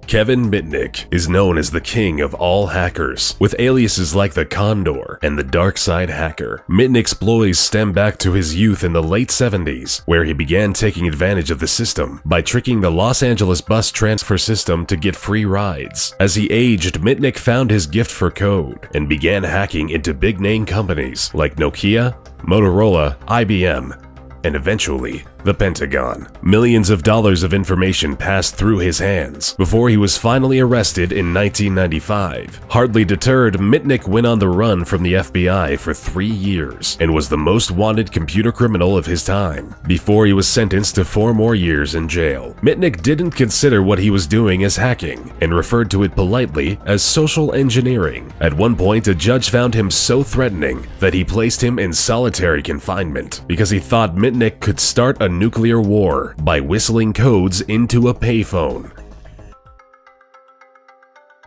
Kevin Mitnick is known as the king of all hackers, with aliases like the Condor and the Dark Side Hacker. Mitnick's exploits stem back to his youth in the late 70s, where he began taking advantage of the system by tricking the Los Angeles bus transfer system to get free rides. As he aged, Mitnick found his gift for code and began hacking into big-name companies like Nokia, Motorola, IBM, and eventually, the Pentagon. Millions of dollars of information passed through his hands before he was finally arrested in 1995. Hardly deterred, Mitnick went on the run from the FBI for 3 years and was the most wanted computer criminal of his time, before he was sentenced to 4 more years in jail. Mitnick didn't consider what he was doing as hacking and referred to it politely as social engineering. At one point, a judge found him so threatening that he placed him in solitary confinement because he thought Mitnick could start a nuclear war by whistling codes into a payphone.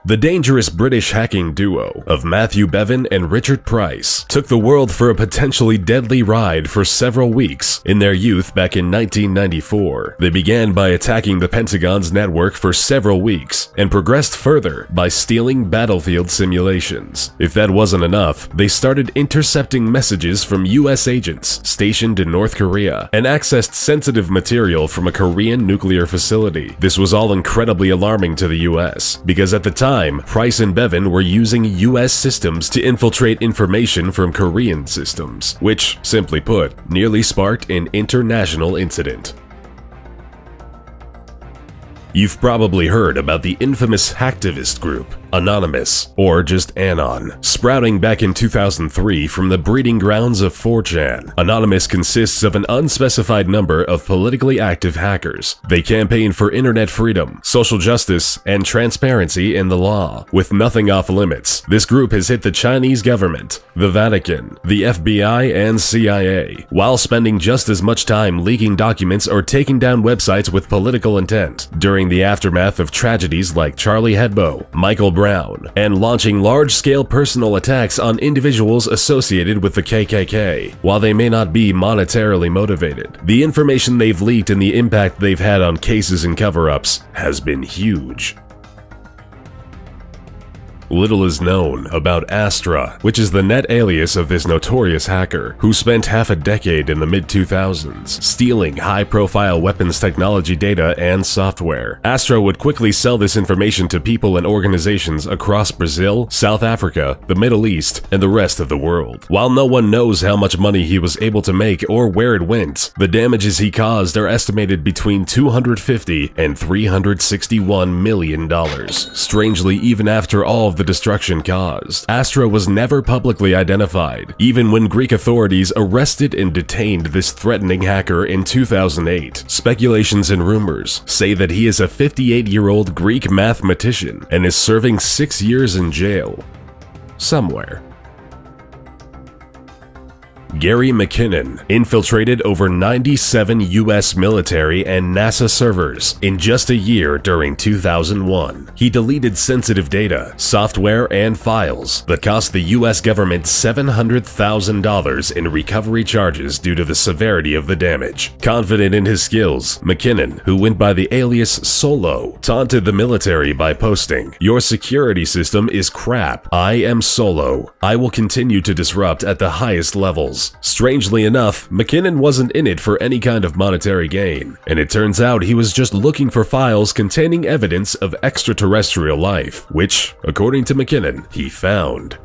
The dangerous British hacking duo of Matthew Bevan and Richard Price took the world for a potentially deadly ride for several weeks in their youth back in 1994. They began by attacking the Pentagon's network for several weeks and progressed further by stealing battlefield simulations. If that wasn't enough, they started intercepting messages from US agents stationed in North Korea and accessed sensitive material from a Korean nuclear facility. This was all incredibly alarming to the US because at the time, Price and Bevan were using US systems to infiltrate information from Korean systems, which, simply put, nearly sparked an international incident. You've probably heard about the infamous hacktivist group, Anonymous, or just Anon, sprouting back in 2003 from the breeding grounds of 4chan. Anonymous consists of an unspecified number of politically active hackers. They campaign for internet freedom, social justice, and transparency in the law. With nothing off limits, this group has hit the Chinese government, the Vatican, the FBI, and CIA, while spending just as much time leaking documents or taking down websites with political intent during the aftermath of tragedies like Charlie Hebdo, Michael Brown, and launching large-scale personal attacks on individuals associated with the KKK. While they may not be monetarily motivated, the information they've leaked and the impact they've had on cases and cover-ups has been huge. Little is known about Astra, which is the net alias of this notorious hacker who spent half a decade in the mid-2000s stealing high-profile weapons technology data and software. Astra would quickly sell this information to people and organizations across Brazil, South Africa, the Middle East, and the rest of the world. While no one knows how much money he was able to make or where it went, the damages he caused are estimated between $250 and $361 million. Strangely, even after all of the destruction caused, Astra was never publicly identified, even when Greek authorities arrested and detained this threatening hacker in 2008. Speculations and rumors say that he is a 58-year-old Greek mathematician and is serving 6 years in jail somewhere. Gary McKinnon infiltrated over 97 US military and NASA servers in just a year during 2001. He deleted sensitive data, software, and files that cost the US government $700,000 in recovery charges due to the severity of the damage. Confident in his skills, McKinnon, who went by the alias Solo, taunted the military by posting, "Your security system is crap. I am Solo. I will continue to disrupt at the highest levels." Strangely enough, McKinnon wasn't in it for any kind of monetary gain, and it turns out he was just looking for files containing evidence of extraterrestrial life, which, according to McKinnon, he found.